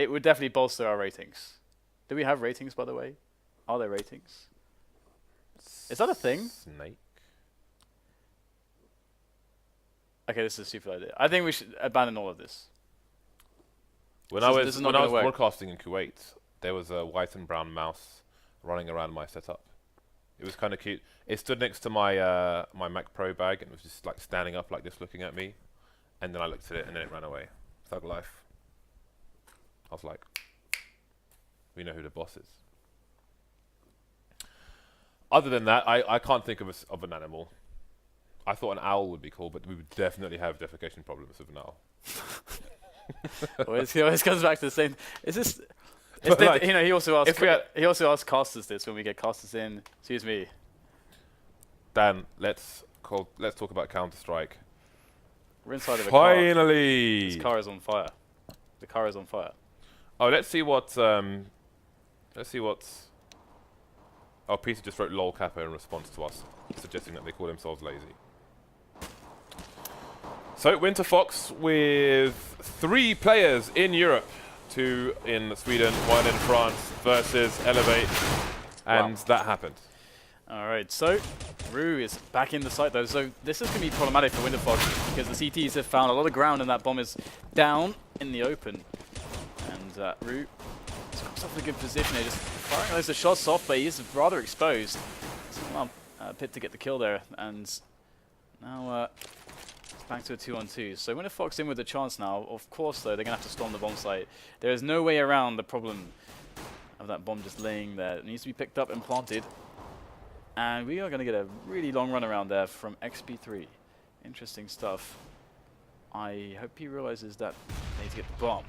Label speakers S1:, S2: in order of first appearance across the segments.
S1: it would definitely bolster our ratings. Do we have ratings, by the way? Are there ratings? Is that a thing?
S2: Snake.
S1: Okay, this is a stupid idea. I think we should abandon all of this.
S2: When
S1: This is not
S2: I
S1: gonna
S2: was
S1: work.
S2: broadcasting in Kuwait, there was a white and brown mouse running around my setup. It was kind of cute. It stood next to my my Mac Pro bag and was just like standing up like this, looking at me. And then I looked at it and then it ran away. Thug life. I was like, we know who the boss is. Other than that, I can't think of an animal. I thought an owl would be cool, but we would definitely have defecation problems with an owl.
S1: It always comes back to the same. Is this?
S2: Like,
S1: you know, he also asks casters this when we get casters in. Excuse me.
S2: Dan, let's talk about Counter-Strike.
S1: We're inside of a car.
S2: Finally!
S1: This car is on fire. The car is on fire.
S2: Oh, let's see what. Oh, Peter just wrote "lol kappa" in response to us, suggesting that they call themselves lazy. So Winterfox with 3 players in Europe, 2 in Sweden, 1 in France versus Elevate, and that happened.
S1: All right, so Rue is back in the site though, so this is going to be problematic for Winterfox because the CTs have found a lot of ground and that bomb is down in the open. And Rue has got himself in a good position here, just firing loads of shots off, but he is rather exposed. So, Pit to get the kill there, and now it's back to a 2-on-2. So Winterfox in with a chance now. Of course, though, they're going to have to storm the bomb site. There is no way around the problem of that bomb just laying there. It needs to be picked up and planted. And we are going to get a really long run around there from XP3. Interesting stuff. I hope he realizes that they need to get the bomb.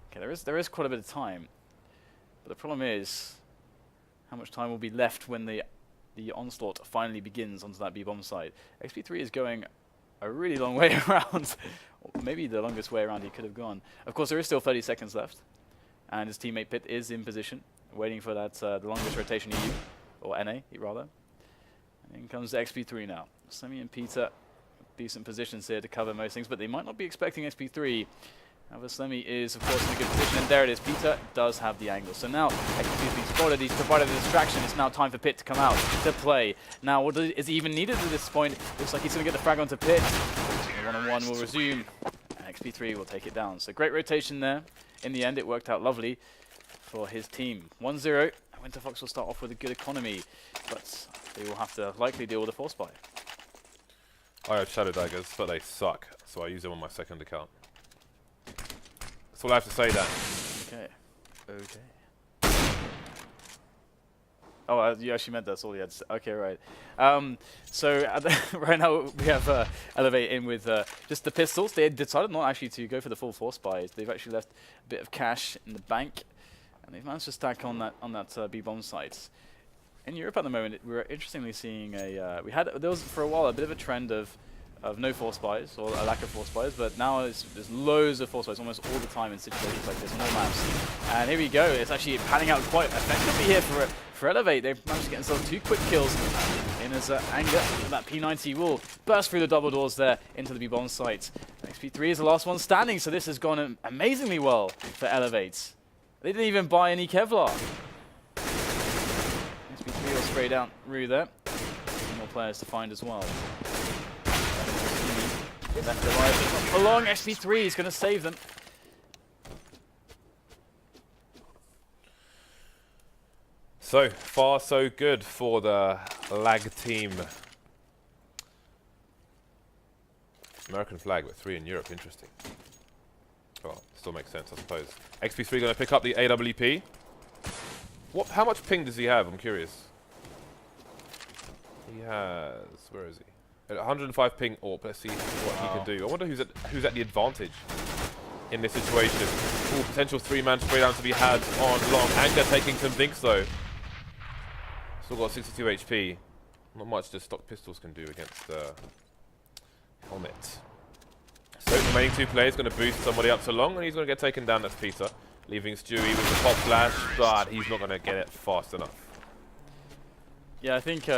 S1: Okay, there is quite a bit of time. But the problem is how much time will be left when the onslaught finally begins onto that B-bomb site. XP3 is going a really long way around. Maybe the longest way around he could have gone. Of course, there is still 30 seconds left. And his teammate Pit is in position, waiting for that the longest rotation EU. Or NA, rather. And in comes XP3 now. Semi and Peter, decent positions here to cover most things, but they might not be expecting XP3. However, Slemmy is, of course, in a good position, and there it is. Peter does have the angle. So now, XP3 spotted, he's provided the distraction. It's now time for Pit to come out to play. Now, is he even needed at this point? Looks like he's going to get the frag onto Pit. The one-on-one will resume, and XP3 will take it down. So great rotation there. In the end, it worked out lovely for his team. 1-0. Winterfox will start off with a good economy, but they will have to likely deal with a force buy.
S2: I have Shadow Daggers, but they suck, so I use them on my second account. That's all I have to say, Dan.
S1: Okay. Okay. Oh, you actually meant that's all you had to say. Okay, right. So right now we have Elevate in with just the pistols. They had decided not actually to go for the full force buys. They've actually left a bit of cash in the bank. And they've managed to stack on that B-bomb site. In Europe at the moment, we're interestingly seeing there was for a while a bit of a trend of no force buys or a lack of force buys, but now there's loads of force buys almost all the time in situations like this, more maps. And here we go. It's actually panning out quite effectively here for Elevate. They've managed to get themselves 2 quick kills in as anger. That P90 will burst through the double doors there into the B-bomb site. XP3 is the last one standing, so this has gone amazingly well for Elevate. They didn't even buy any Kevlar. XP3 will spray down Rue there. More players to find as well. Left to right, not long. XP3 is going to save them.
S2: So far, so good for the lag team. American flag with 3 in Europe, interesting. Well, still makes sense, I suppose. XP3 going to pick up the AWP. How much ping does he have? I'm curious. He has... Where is he? At 105 ping AWP. Let's see what he can do. I wonder who's at the advantage in this situation. Ooh, potential 3-man spray down to be had on long. Anger taking some dinks though. Still got 62 HP. Not much the stock pistols can do against the helmet. So the remaining 2 players going to boost somebody up to long, and he's going to get taken down. That's Peter, leaving Stewie with the pop flash, but he's not going to get it fast enough.
S1: Yeah, I think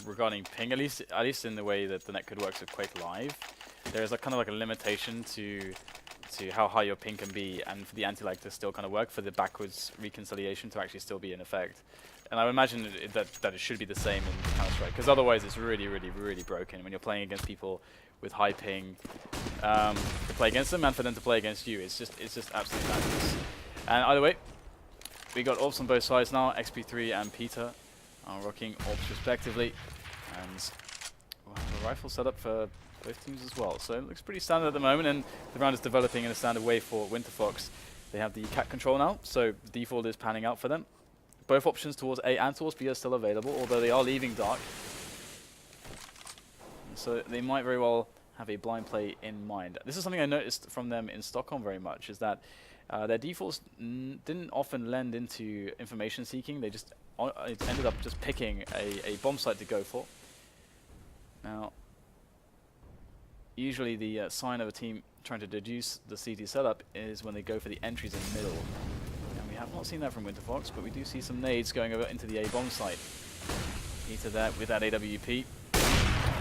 S1: regarding ping, at least in the way that the net could work with Quake Live, there is kind of like a limitation to to how high your ping can be, and for the anti-lag to still kind of work, for the backwards reconciliation to actually still be in effect. And I would imagine that it should be the same in Counter-Strike, because otherwise it's really, really, really broken when you're playing against people with high ping to play against them, and for them to play against you. It's just absolutely madness. And either way, we got orbs on both sides now. XP3 and Peter are rocking orbs respectively, and we'll have a rifle set up for both teams as well. So it looks pretty standard at the moment, and the round is developing in a standard way for Winterfox. They have the cat control now, so the default is panning out for them. Both options towards A and towards B are still available, although they are leaving dark. So they might very well have a blind play in mind. This is something I noticed from them in Stockholm very much, is that their defaults didn't often lend into information seeking. They just it ended up just picking a bomb site to go for. Now, usually the sign of a team trying to deduce the CT setup is when they go for the entries in the middle. And we have not seen that from Winterfox, but we do see some nades going over into the A bomb site. Peter there with that AWP. He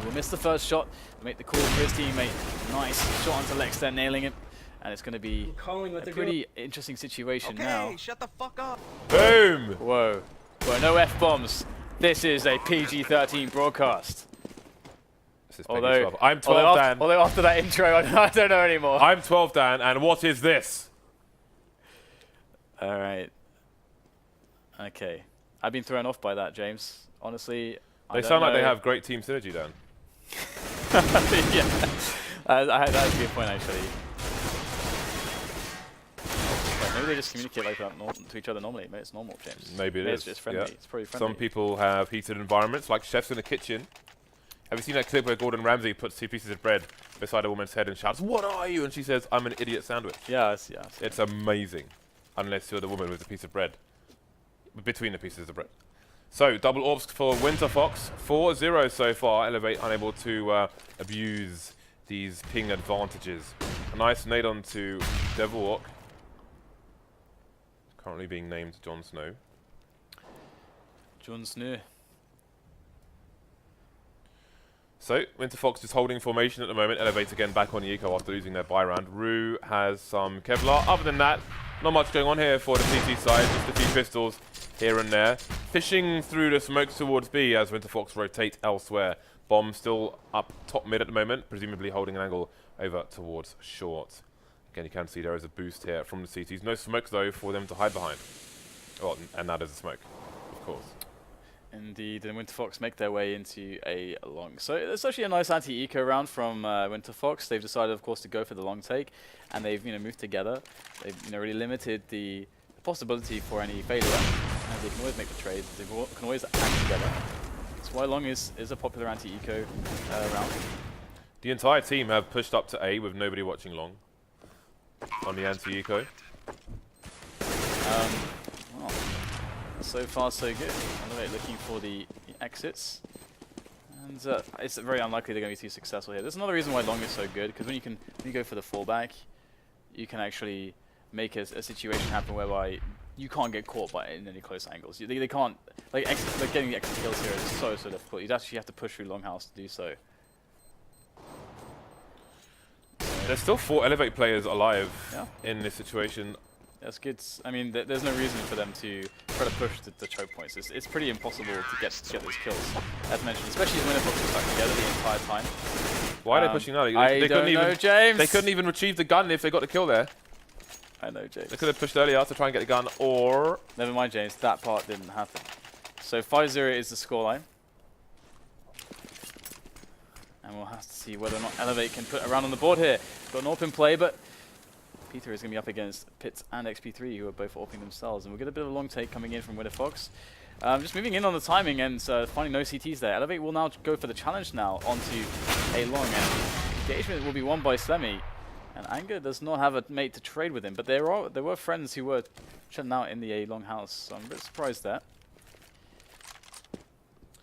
S1: will miss the first shot, make the call for his teammate. Nice shot onto Lex there, nailing him. And it's going to be a pretty interesting situation now.
S3: Okay, shut the fuck up.
S2: Boom!
S1: Whoa. Whoa, no F-bombs. This is a PG-13 broadcast.
S2: This is although, I'm 12,
S1: although
S2: Dan.
S1: Although after that intro, I don't know anymore.
S2: I'm 12, Dan, and what is this?
S1: All right. Okay. I've been thrown off by that, James. Honestly,
S2: They sound like they have great team synergy, Dan.
S1: Yeah. That's a good point, actually. But maybe they just communicate like that to each other normally. Maybe it's normal, James.
S2: Maybe it is.
S1: It's friendly.
S2: Yeah.
S1: It's probably friendly.
S2: Some people have heated environments, like chefs in a kitchen. Have you seen that clip where Gordon Ramsay puts 2 pieces of bread beside a woman's head and shouts, "What are you?" And she says, "I'm an idiot sandwich."
S1: Yes.
S2: It's amazing. Unless you're the woman with the piece of bread. Between the pieces of bread. So, double orbs for Winterfox. 4-0 so far. Elevate unable to abuse these ping advantages. A nice nade on to Devilwalk. Currently being named Jon Snow.
S1: Jon Snow.
S2: So, Winterfox just holding formation at the moment. Elevate again back on the eco after losing their buy round. Rue has some Kevlar. Other than that, not much going on here for the CT side. Just a few pistols here and there. Fishing through the smoke towards B as Winterfox rotate elsewhere. Bomb still up top mid at the moment, presumably holding an angle over towards short. Again, you can see there is a boost here from the CTs. No smoke, though, for them to hide behind. Well, and now there's a smoke, of course.
S1: Indeed, and Winterfox make their way into a long. So it's actually a nice anti-eco round from Winterfox. They've decided, of course, to go for the long take, and they've moved together. They've really limited the possibility for any failure, and they can always make the trade. They can always act together. That's why long is a popular anti-eco round.
S2: The entire team have pushed up to A with nobody watching long on the anti-eco.
S1: Well, so far so good. Elevate looking for the exits, and it's very unlikely they're going to be too successful here. There's another reason why long is so good, because when you go for the fallback, you can actually make a situation happen whereby you can't get caught by in any close angles. They can't, like getting the extra kills here is so difficult. You'd actually have to push through longhouse to do so.
S2: There's still 4 Elevate players alive
S1: Yeah.
S2: in this situation.
S1: That's good. I mean, there's no reason for them to try to push the choke points. It's pretty impossible to get those kills, as mentioned, especially when they're stuck together the entire time.
S2: Why are they pushing now?
S1: I don't know, James.
S2: They couldn't even retrieve the gun if they got the kill there.
S1: I know, James.
S2: They could have pushed earlier to try and get the gun, or...
S1: Never mind, James. That part didn't happen. So 5-0 is the scoreline. And we'll have to see whether or not Elevate can put a round on the board here. Got an AWP in play, but Peter is going to be up against Pitts and XP3, who are both AWPing themselves. And we'll get a bit of a long take coming in from Winterfox. Just moving in on the timing and finding no CTs there. Elevate will now go for the challenge now onto a long. And engagement will be won by Slemmy. And Anger does not have a mate to trade with him, but there were friends who were chilling out in the A long house, so I'm a bit surprised there.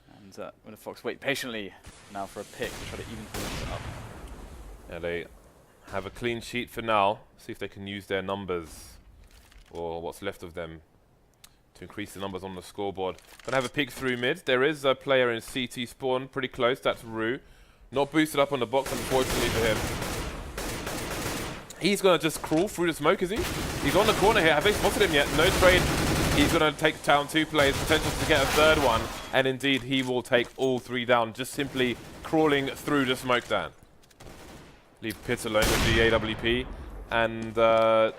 S1: And Winterfox wait patiently now for a pick to try to even things up.
S2: Yeah, they have a clean sheet for now. See if they can use their numbers, or what's left of them, to increase the numbers on the scoreboard. Gonna have a peek through mid. There is a player in CT spawn, pretty close. That's Rue. Not boosted up on the box, unfortunately for him. He's going to just crawl through the smoke, is he? He's on the corner here. Have they spotted him yet? No trade. He's going to take down 2 players, potential to get a 3rd one. And indeed, he will take all 3 down, just simply crawling through the smoke down. Leave Pitt alone with the AWP and the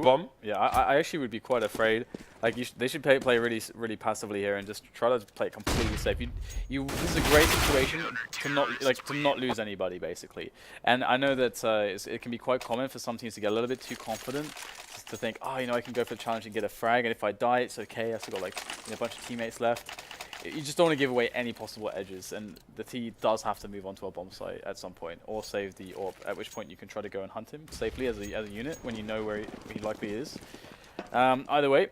S2: bomb.
S1: Yeah, I actually would be quite afraid. Like they should play really passively here and just try to play it completely safe. This is a great situation to not lose anybody basically. And I know that it can be quite common for some teams to get a little bit too confident, just to think, oh, you know, I can go for the challenge and get a frag, and if I die, it's okay. I've still got like a bunch of teammates left. You just don't want to give away any possible edges, and the T does have to move on to a bomb site at some point, or save the orb, at which point you can try to go and hunt him safely as a unit when you know where he likely is. Either way,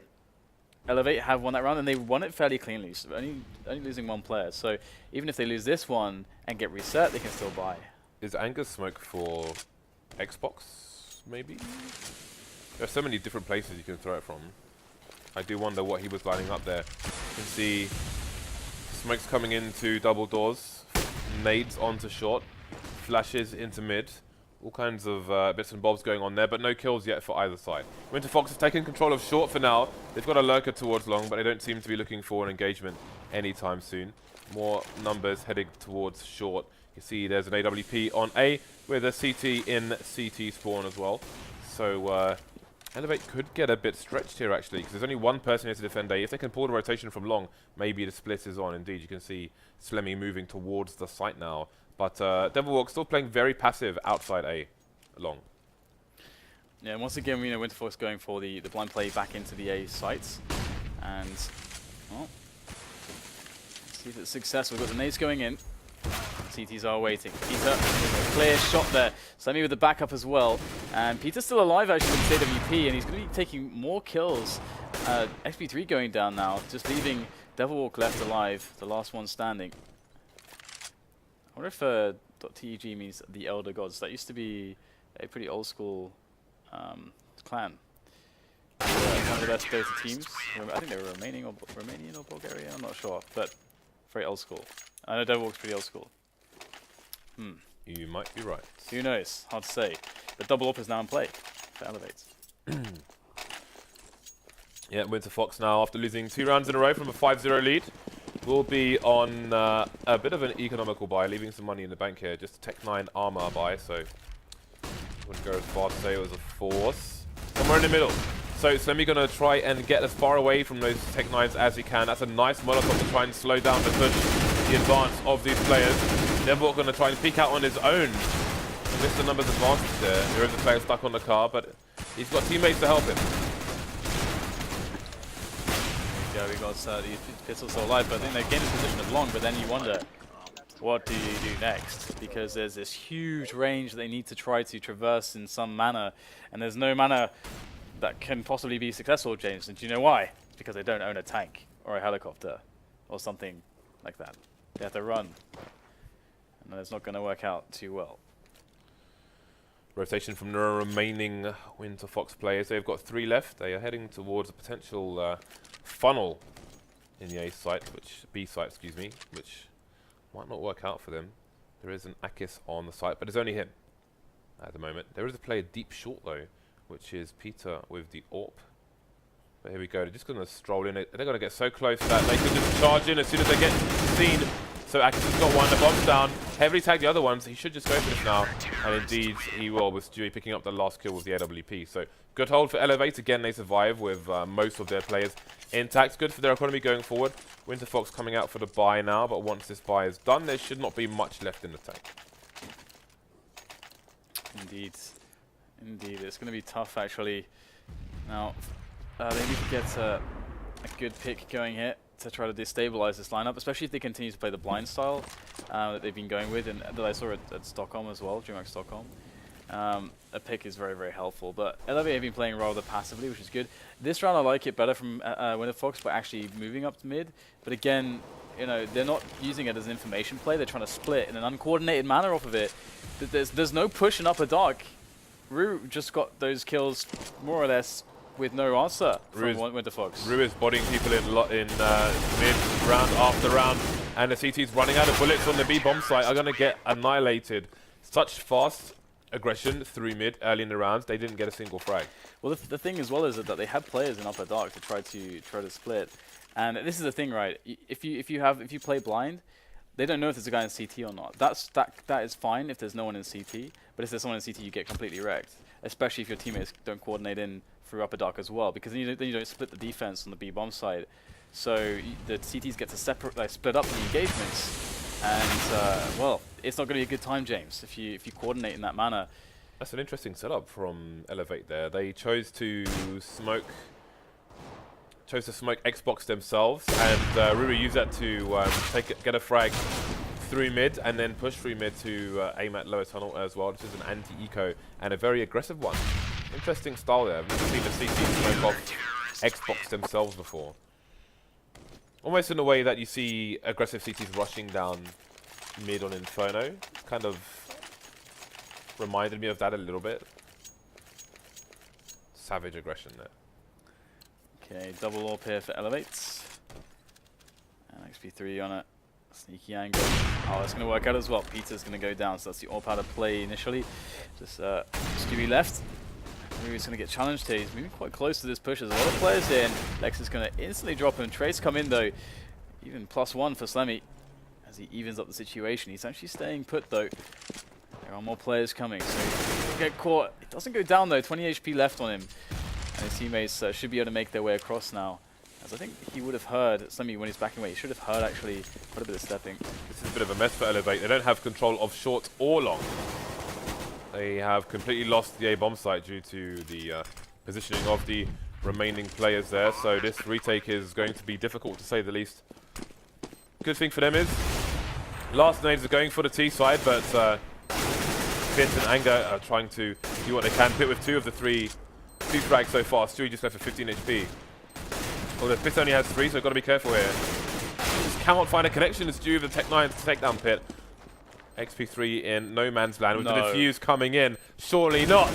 S1: Elevate have won that round, and they won it fairly cleanly, so only losing 1 player. So even if they lose this one and get reset, they can still buy.
S2: Is Anger's smoke for Xbox, maybe? There are so many different places you can throw it from. I do wonder what he was lining up there. You can see smoke's coming into double doors, nades onto short, flashes into mid. All kinds of bits and bobs going on there, but no kills yet for either side. Winterfox has taken control of short for now. They've got a lurker towards long, but they don't seem to be looking for an engagement anytime soon. More numbers heading towards short. You see there's an AWP on A with a CT in CT spawn as well. So Elevate could get a bit stretched here actually, because there's only 1 person here to defend A. If they can pull the rotation from long, maybe the split is on. Indeed, you can see Slemmy moving towards the site now. But Devilwalk still playing very passive outside A, long.
S1: Yeah, and once again, Winterfox going for the blind play back into the A sites. And, well, let's see if it's successful. We've got the nades going in. CTs are waiting. Peter, clear shot there. Slemmy with the backup as well. And Peter's still alive actually with AWP, and he's going to be taking more kills. XP3 going down now, just leaving Devilwalk left alive, the last one standing. I wonder if .teg means the Elder Gods. That used to be a pretty old school clan. One of the best Dota teams. I think they were Romanian or Bulgarian, I'm not sure. But very old school. I know Devilwalk's pretty old school.
S2: You might be right.
S1: Who knows? Hard to say. But Double Up is now in play for Elevate.
S2: Yeah, Winterfox now, after losing 2 rounds in a row from a 5-0 lead, will be on a bit of an economical buy, leaving some money in the bank here. Just a Tech 9 armor buy, so wouldn't go as far to say it was a force. Somewhere in the middle. So Slemmy going to try and get as far away from those Tech 9s as he can. That's a nice Molotov to try and slow down the push, the advance of these players. Devilwalk going to try and peek out on his own. Missed the numbers advantage there. There is a player stuck on the car, but he's got teammates to help him.
S1: Yeah, we got the pistol still alive, but then they gain the position of long, but then you wonder, what do you do next? Because there's this huge range they need to try to traverse in some manner, and there's no manner that can possibly be successful, James. And do you know why? It's because they don't own a tank or a helicopter or something like that. They have to run, and it's not going to work out too well.
S2: Rotation from the remaining Winterfox players. They've got 3 left. They are heading towards a potential funnel in the B site, excuse me, which might not work out for them. There is an Akis on the site, but it's only him at the moment. There is a player deep short though, which is Peter with the AWP. But here we go. They're just going to stroll in. They're going to get so close that they can just charge in as soon as they get seen. So Akis has got one. The bomb's down. Heavily tagged the other ones. He should just go for this now. And indeed, he will, with Stewie picking up the last kill with the AWP. So good hold for Elevate. Again, they survive with most of their players intact. Good for their economy going forward. Winterfox coming out for the buy now. But once this buy is done, there should not be much left in the tank.
S1: Indeed. Indeed. It's going to be tough, actually. Now, they need to get a good pick going here to try to destabilize this lineup, especially if they continue to play the blind style that they've been going with, and that I saw at Stockholm as well, DreamHack Stockholm. A pick is very, very helpful, but Elevate have been playing rather passively, which is good. This round I like it better from Winterfox, but actually moving up to mid. But again, you know, they're not using it as an information play. They're trying to split in an uncoordinated manner off of it. There's no push in upper dark. Rue just got those kills more or less with no answer from Winterfox.
S2: Rue is bodying people in mid, round after round, and the CT's running out of bullets on the B bomb site, are going to get annihilated. Such fast aggression through mid early in the rounds. They didn't get a single frag.
S1: Well, the thing as well is that they had players in upper dark to try to split, and this is the thing, right? If you play blind, they don't know if there's a guy in CT or not. That is fine if there's no one in CT, but if there's someone in CT, you get completely wrecked. Especially if your teammates don't coordinate in through upper dark as well, because then you don't split the defense on the B bomb side. So the CTs get to split up the engagements. And well, it's not going to be a good time, James, if you coordinate in that manner.
S2: That's an interesting setup from Elevate there. They chose to smoke Xbox themselves, and Ruri used that to get a frag through mid, and then push through mid to aim at lower tunnel as well. This is an anti-eco and a very aggressive one. Interesting style there. I've never seen the CT smoke off Xbox themselves before. Almost in a way that you see aggressive CTs rushing down mid on Inferno. Kind of reminded me of that a little bit. Savage aggression there.
S1: Okay, double AWP here for Elevates. And XP3 on it. Sneaky angle. Oh, that's going to work out as well. Peter's going to go down, so that's the AWP out of play initially. Just Stewie left. He's going to get challenged here. He's moving quite close to this push. There's a lot of players here, and Lex is going to instantly drop him. Trace come in though. Even +1 for Slemmy as he evens up the situation. He's actually staying put though. There are more players coming, so he'll get caught. It doesn't go down though. 20 HP left on him. And his teammates should be able to make their way across now. As I think he would have heard Slemmy when he's backing away. He should have heard actually quite a bit of stepping.
S2: This is a bit of a mess for Elevate. They don't have control of short or long. They have completely lost the A bomb site due to the positioning of the remaining players there. So this retake is going to be difficult to say the least. Good thing for them is last nades are going for the T side, but Pit and Anger are trying to do what they can. Pit with 2 of the 3 frags so far. Stewie just left for 15 HP. Although Pit only has 3, so got to be careful here. Just cannot find a connection. It's Stewie with the Tech 9 to take down Pit. XP3 in no man's land with the defuse coming in. Surely not.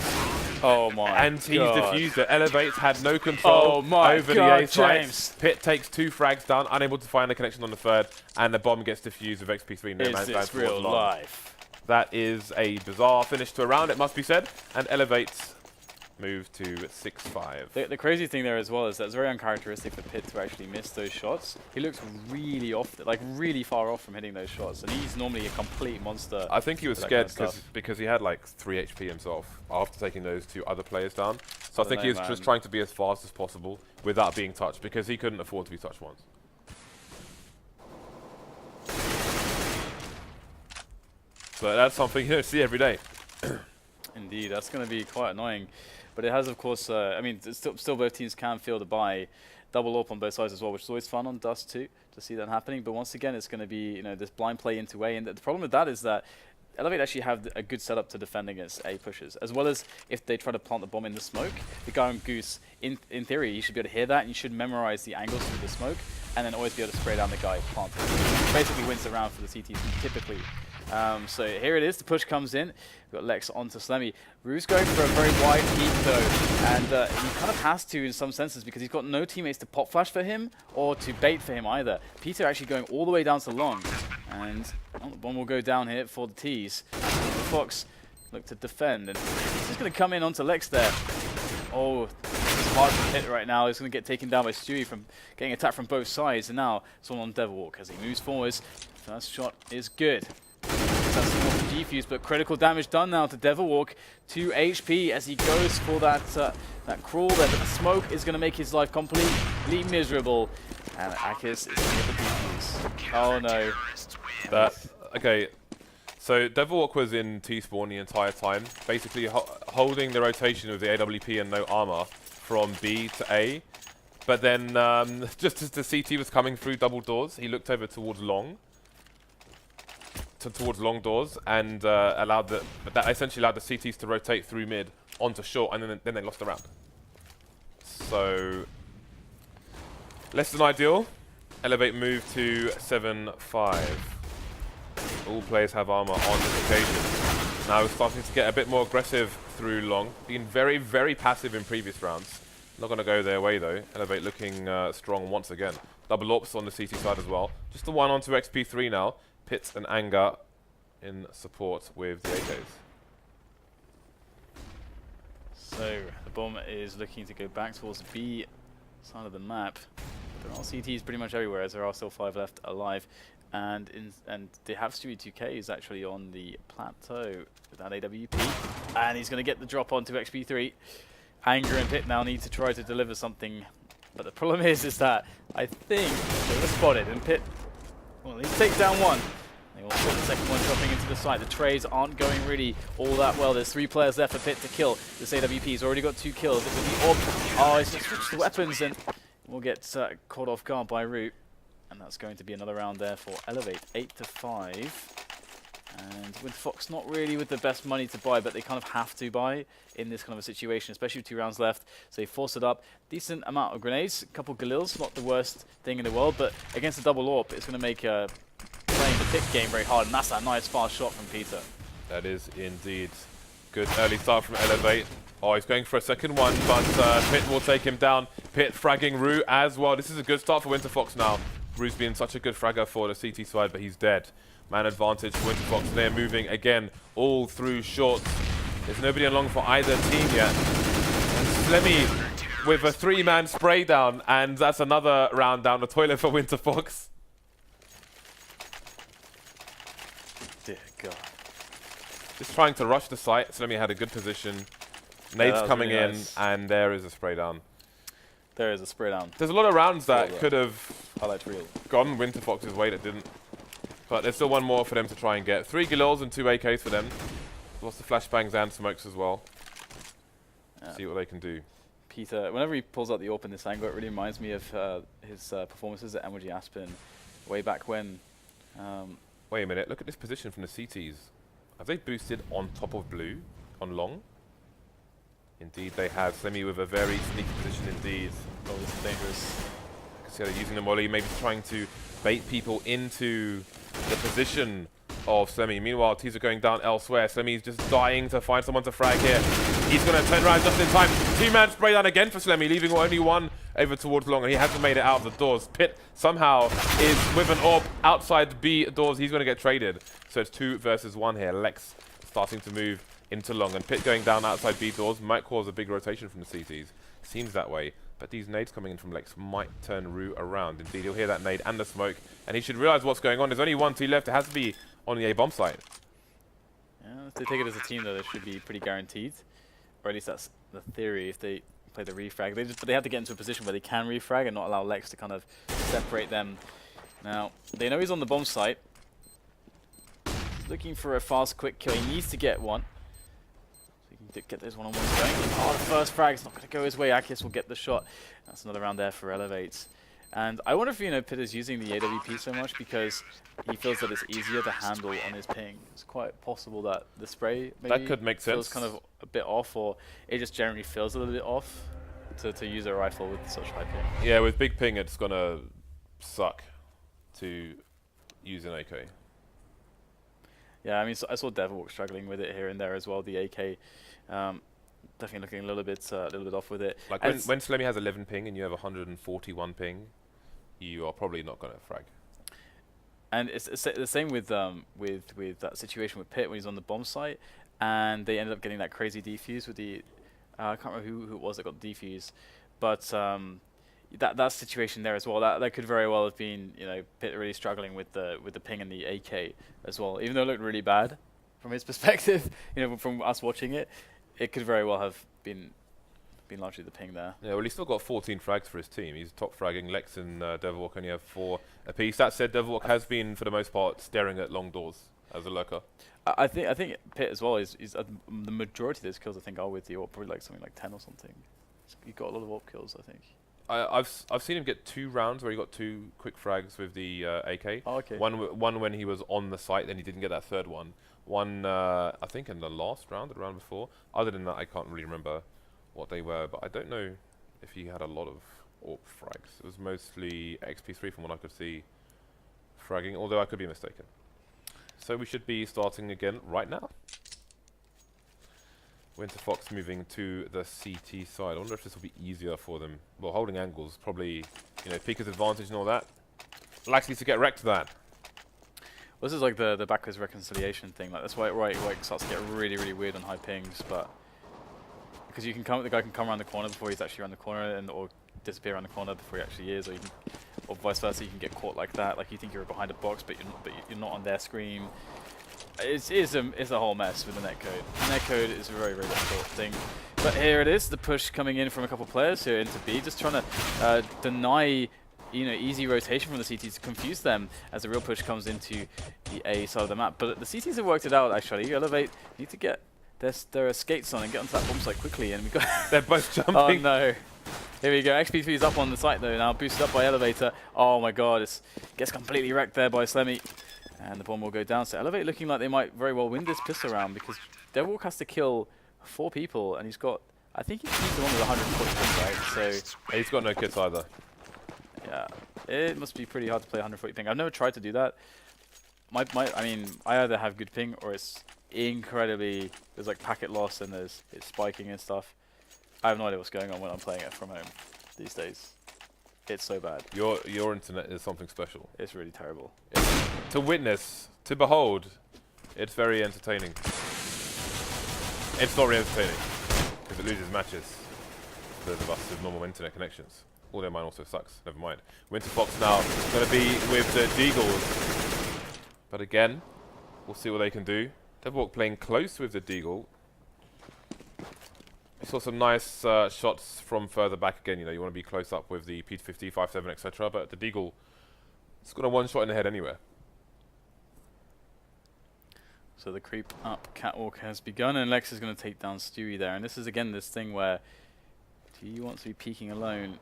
S1: Oh my
S2: And he's defused it. Elevate had no control over the A side. Pit takes 2 frags down, unable to find a connection on the 3rd, and the bomb gets defused with XP3 no man's land.
S1: Real life.
S2: That is a bizarre finish to a round, it must be said, and Elevate move to 6-5.
S1: The crazy thing there as well is that it's very uncharacteristic for Pit to actually miss those shots. He looks really off, like really far off from hitting those shots, and he's normally a complete monster.
S2: I think he was scared because he had like 3 HP himself after taking those 2 other players down. So I think he was just trying to be as fast as possible without being touched, because he couldn't afford to be touched once. But that's something you don't see every day.
S1: Indeed, that's going to be quite annoying. But it has, of course, I mean, still both teams can feel the buy. Double AWP on both sides as well, which is always fun on Dust too, to see that happening. But once again, it's going to be, you know, this blind play into A. And the problem with that is that Elevate actually have a good setup to defend against A pushes, as well as if they try to plant the bomb in the smoke. The guy on Goose, in theory, you should be able to hear that, and you should memorize the angles through the smoke, and then always be able to spray down the guy planted. Basically wins the round for the CTs, typically. So here it is, the push comes in. We've got Lex onto Slemmy. Rue's going for a very wide peek though, and he kind of has to in some senses because he's got no teammates to pop flash for him or to bait for him either. Peter actually going all the way down to long, and the bomb will go down here for the T's. Fox look to defend, and he's just going to come in onto Lex there. Oh, it's hard to hit right now. He's going to get taken down by Stewie from getting attacked from both sides, and now someone on Devilwalk as he moves forwards. First shot is good. That's more defuse, but critical damage done now to Devilwalk. 2 HP as he goes for that crawl there, but the smoke is going to make his life completely miserable. And Akis is going to get the defuse. Oh no.
S2: Okay, so Devilwalk was in T-spawn the entire time, basically holding the rotation of the AWP and no armor from B to A. But then, just as the CT was coming through double doors, he looked over towards long. Towards long doors, and that essentially allowed the CTs to rotate through mid onto short, and then they lost the round. So less than ideal. Elevate move to 7-5. All players have armor on this occasion. Now we're starting to get a bit more aggressive through long. Been very, very passive in previous rounds. Not going to go their way though. Elevate looking strong once again. Double AWPs on the CT side as well. Just the one onto XP3 now. Pit and Anger in support with the AKs.
S1: So the bomb is looking to go back towards the B side of the map. There are CTs pretty much everywhere, as there are still 5 left alive. And they have Stewie 2K is actually on the plateau with that AWP. And he's going to get the drop onto XP3. Anger and Pit now need to try to deliver something. But the problem is that I think they were spotted. And Pit, well, he takes down one. They also got the second one dropping into the side. The trades aren't going really all that well. There's 3 players left for Pit to kill. This AWP has already got 2 kills. With the orb, oh, he's going to switch the weapons and we'll get caught off guard by Root. And that's going to be another round there for Elevate, 8-5. And Winterfox not really with the best money to buy, but they kind of have to buy in this kind of a situation, especially with 2 rounds left. So they force it up. Decent amount of grenades, a couple Galils, not the worst thing in the world, but against a double AWP, it's going to make playing the pick game very hard. And that's a nice fast shot from Peter.
S2: That is indeed good early start from Elevate. Oh, he's going for a second one, but Pit will take him down. Pit fragging Rue as well. This is a good start for Winterfox now. Rue's been such a good fragger for the CT side, but he's dead. Man advantage for Winterfox. They're moving again all through shorts. There's nobody along for either team yet. And Slemmy with a 3-man spray down, and that's another round down the toilet for Winterfox.
S1: Dear God.
S2: Just trying to rush the site. Slemmy had a good position. Nades coming
S1: really
S2: in,
S1: nice.
S2: and there is a spray down.
S1: There is a spray down.
S2: There's a lot of rounds that could have
S1: Highlight reel.
S2: gone Winterfox's way that didn't. But there's still one more for them to try and get. 3 Galils and 2 AKs for them. Lots of flashbangs and smokes as well.
S1: Yeah.
S2: See what they can do.
S1: Peter, whenever he pulls out the AWP in this angle, it really reminds me of his performances at MLG Aspen way back when.
S2: Wait a minute, look at this position from the CTs. Have they boosted on top of blue, on long? Indeed they have. Slemmy with a very sneaky position indeed.
S1: Oh, this is dangerous.
S2: I can see they're using the molly, maybe trying to bait people into the position of Slemmy. Meanwhile, Teaser going down elsewhere. Slemmy's just dying to find someone to frag here. He's going to turn around just in time. 2-man spray down again for Slemmy, leaving only one over towards long, and he hasn't made it out of the doors. Pit somehow is with an AWP outside the B doors. He's going to get traded. So it's 2 versus 1 here. Lex starting to move into long, and Pit going down outside B doors might cause a big rotation from the CTs. Seems that way. But these nades coming in from Lex might turn Rue around. Indeed, he'll hear that nade and the smoke, and he should realize what's going on. There's only 1 2 left. It has to be on the A-bomb side.
S1: Yeah, if they take it as a team, though, they should be pretty guaranteed. Or at least that's the theory if they play the refrag. But they have to get into a position where they can refrag and not allow Lex to kind of separate them. Now, they know he's on the bomb site. He's looking for a fast, quick kill. He needs to get one. Get those one-on-ones going. Oh, the first frag's not going to go his way. Akis will get the shot. That's another round there for Elevates. And I wonder if, Pit is using the AWP so much because he feels that it's easier to handle on his ping. It's quite possible that the spray maybe
S2: that could make
S1: feels
S2: sense.
S1: kind of a bit off, or it just generally feels a little bit off to use a rifle with such high ping.
S2: Yeah, with big ping, it's going to suck to use an AK.
S1: Yeah, I mean, so I saw Devilwalk struggling with it here and there as well. The AK definitely looking a little bit off with it.
S2: Like when Slemmy has 11 ping and you have 141 ping, you are probably not going to frag.
S1: And it's the same with that situation with Pit when he's on the bomb site, and they ended up getting that crazy defuse with the I can't remember who it was that got the defuse, but that situation there as well, that could very well have been Pit really struggling with the ping and the AK as well, even though it looked really bad from his perspective. From us watching it, it could very well have been largely the ping there.
S2: Yeah, well, he's still got 14 frags for his team. He's top fragging. Lex and Devilwalk only have 4 apiece. That said, Devilwalk has been, for the most part, staring at long doors as a lurker.
S1: I think Pit as well is the majority of those kills I think are with the AWP, probably like something like 10 or something. He got a lot of AWP kills, I think.
S2: I've seen him get 2 rounds where he got 2 quick frags with the AK.
S1: Oh, okay.
S2: One when he was on the site, then he didn't get that third one. One I think in the last round, or the round before. Other than that, I can't really remember what they were, but I don't know if he had a lot of AWP frags. It was mostly XP3 from what I could see fragging, although I could be mistaken. So we should be starting again right now. Winterfox moving to the CT side. I wonder if this will be easier for them. Well, holding angles, probably, Pika's advantage and all that. Likely to get wrecked that.
S1: Well, this is like the backwards reconciliation thing. Like that's why it starts to get really, really weird on high pings. But because you can come, the guy can come around the corner before he's actually around the corner, and or disappear around the corner before he actually is, or you can, or vice versa. You can get caught like that, like you think you're behind a box, but you're not on their screen. It's a whole mess with the netcode. Netcode is a very, very difficult thing. But here it is, the push coming in from a couple of players here into B, just trying to deny, you know, easy rotation from the CTs to confuse them as the real push comes into the A side of the map. But the CTs have worked it out actually. You Elevate need to get their skates on and get onto that bomb site quickly, and we got
S2: They're both jumping.
S1: Oh no. Here we go. XP3 is up on the site though now, boosted up by Elevator. Oh my god, it gets completely wrecked there by Slemmy. And the bomb will go down. So Elevate looking like they might very well win this pistol round, because Devilwalk has to kill 4 people, and he's got, I think he's the one with 140 ping, right? So
S2: He's got no kits either.
S1: yeah, it must be pretty hard to play 140 ping. I've never tried to do that. I mean, I either have good ping or it's incredibly, there's like packet loss and it's spiking and stuff. I have no idea what's going on when I'm playing it from home these days. It's so bad.
S2: Your internet is something special.
S1: It's really terrible.
S2: To witness, to behold, it's very entertaining. It's not really entertaining, because it loses matches for those of us with normal internet connections. Although mine also sucks, never mind. Winterfox now going to be with the Deagles. But again, we'll see what they can do. Devilwalk playing close with the Deagle. I saw some nice shots from further back again. You know, you want to be close up with the P50, 5.7, etc. But the Deagle, it's got a one shot in the head anywhere.
S1: So the creep up catwalk has begun, and Lex is going to take down Stewie there. And this is again this thing where, do you want to be peeking alone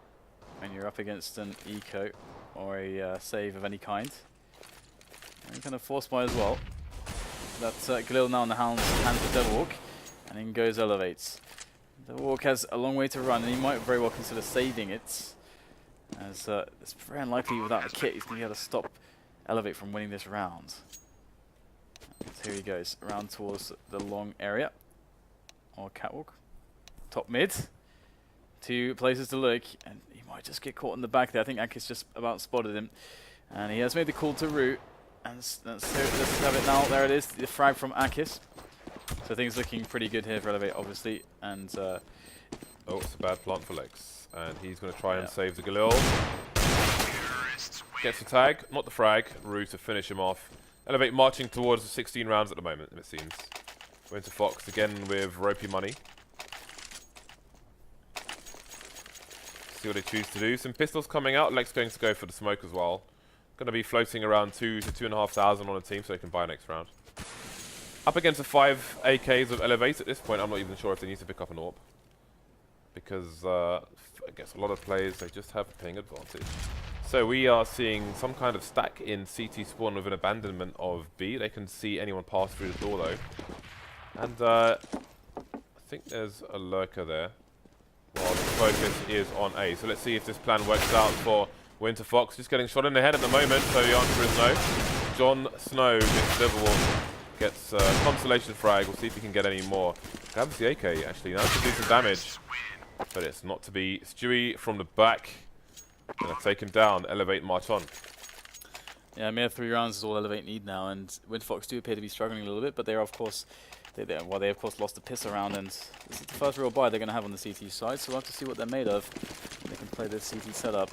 S1: when you're up against an eco or a save of any kind? And kind of force buy as well. That's Galil now on the hands for Devilwalk, and in goes Elevates. Devilwalk has a long way to run, and he might very well consider saving it, as it's very unlikely without a kit he's going to be able to stop Elevate from winning this round. So here he goes, around towards the long area, or catwalk, top mid, 2 places to look, and he might just get caught in the back there. I think Akis just about spotted him, and he has made the call to root, and let's have it now. There it is, the frag from Akis. So things looking pretty good here for Elevate, obviously, and
S2: oh, it's a bad plant for Lex, and he's going to try and save the Galil. Gets the tag, not the frag. Rue to finish him off. Elevate marching towards 16 rounds at the moment, it seems. Winterfox again with ropey money. See what they choose to do. Some pistols coming out. Lex going to go for the smoke as well. Going to be floating around 2 to 2,500 on a team, so they can buy next round. Up against the 5 AKs of Elevate at this point, I'm not even sure if they need to pick up an AWP. Because I guess a lot of players, they just have a ping advantage. So we are seeing some kind of stack in CT spawn with an abandonment of B. They can see anyone pass through the door though. And I think there's a lurker there, while the focus is on A. So let's see if this plan works out for Winterfox. Just getting shot in the head at the moment, so the answer is no. Jon Snow gets Devilwalk, gets consolation frag. We'll see if he can get any more. Grabs the AK actually, now to do some damage. But it's not to be. Stewie from the back. Gonna take him down, Elevate march on.
S1: yeah, mere 3 rounds is all Elevate need now, and Winterfox do appear to be struggling a little bit, but they are of course, they of course lost the piss around, and this is the first real buy they're going to have on the CT side, so we'll have to see what they're made of. They can play this CT setup.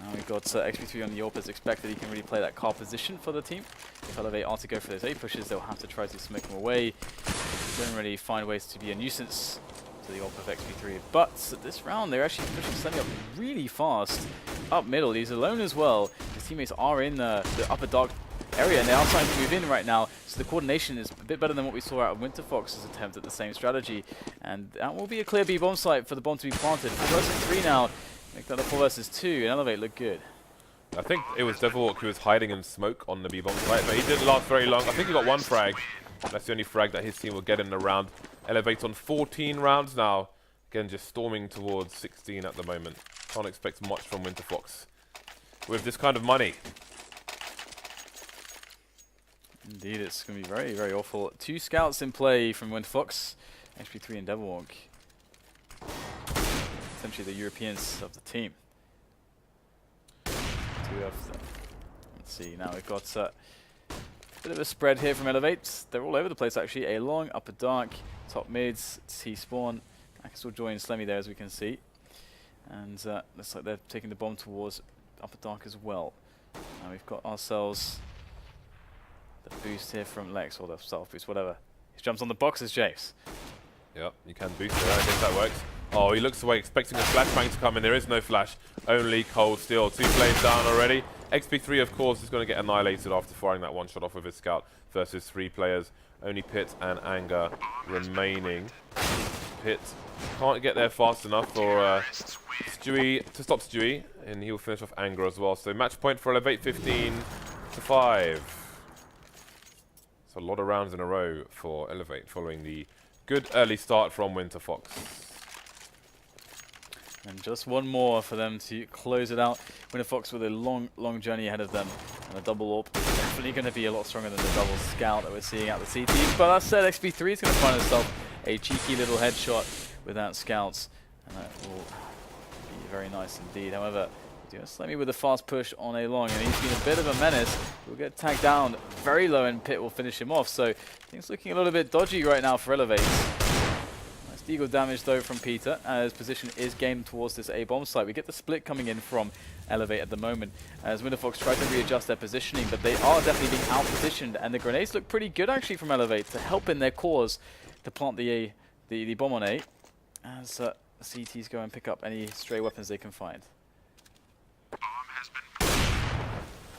S1: Now we've got XP3 on the AWP as expected. He can really play that car position for the team. If Elevate are to go for those A pushes, they'll have to try to smoke him away. Don't really find ways to be a nuisance to the AWP of XP3. But this round, they're actually pushing Slemmy up really fast. Up middle, he's alone as well. His teammates are in the upper dark area, and they are starting to move in right now. So the coordination is a bit better than what we saw out of Winterfox's attempt at the same strategy. And that will be a clear B bomb site for the bomb to be planted. 4 versus 3 now. Make that a 4 versus 2, and Elevate look good.
S2: I think it was Devilwalk who was hiding in smoke on the B bomb site, but he didn't last very long. I think he got 1 frag. That's the only frag that his team will get in the round. Elevate on 14 rounds now. Again, just storming towards 16 at the moment. Can't expect much from Winterfox with this kind of money.
S1: Indeed, it's going to be very, very awful. 2 scouts in play from Winterfox. XP3 and Devilwalk. Essentially the Europeans of the team. 2 of them. Let's see, now we've got a bit of a spread here from Elevate. They're all over the place actually. A long, upper dark, top mids, T spawn. Still joining Slemmy there, as we can see. And looks like they're taking the bomb towards Upper Dark as well. Now we've got ourselves the boost here from Lex, or the self boost, whatever. He jumps on the boxes, Jace.
S2: Yep, you can boost it. I guess that works. Oh, he looks away, expecting a flashbang to come in. There is no flash, only cold steel. 2 players down already. XP3, of course, is going to get annihilated after firing that one shot off with his scout versus 3 players. Only Pit and Anger remaining. Pit can't get there fast enough for Stewie to stop Stewie, and he'll finish off Anger as well. So match point for Elevate, 15-5. So a lot of rounds in a row for Elevate following the good early start from Winterfox.
S1: And just one more for them to close it out. Winterfox with a long journey ahead of them. And a double AWP is definitely going to be a lot stronger than the double scout that we're seeing at the CTs. But that said, XP3 is going to find himself a cheeky little headshot without scouts. And that will be very nice indeed. However, Slemmy with a fast push on A long, and he's been a bit of a menace. He'll get tagged down very low, and Pit will finish him off. So things looking a little bit dodgy right now for Elevate. Nice deagle damage though from Peter, as position is gained towards this A bomb site. We get the split coming in from Elevate at the moment, as Winterfox try to readjust their positioning, but they are definitely being out-positioned, and the grenades look pretty good actually from Elevate to help in their cause to plant the bomb on A, as CTs go and pick up any stray weapons they can find.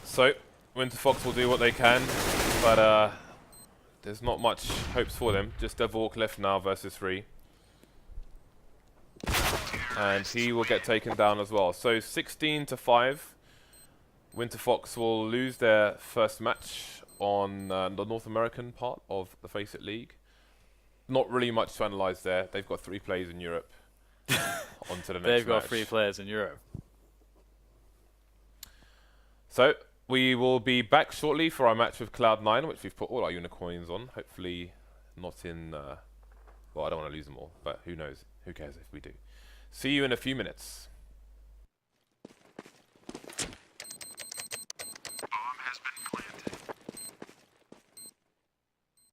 S2: So, Winterfox will do what they can, but there's not much hopes for them. Just Devilhawk left now versus 3. And he will get taken down as well. So 16-5. Winterfox will lose their first match on the North American part of the FACEIT League. Not really much to analyse there. They've got 3 players in Europe. On to the next
S1: They've got
S2: match.
S1: 3 players in Europe. So
S2: we will be back shortly for our match with Cloud9, which we've put all our unicorns on. Hopefully not in... well, I don't want to lose them all, but who knows? Who cares if we do? See you in a few minutes.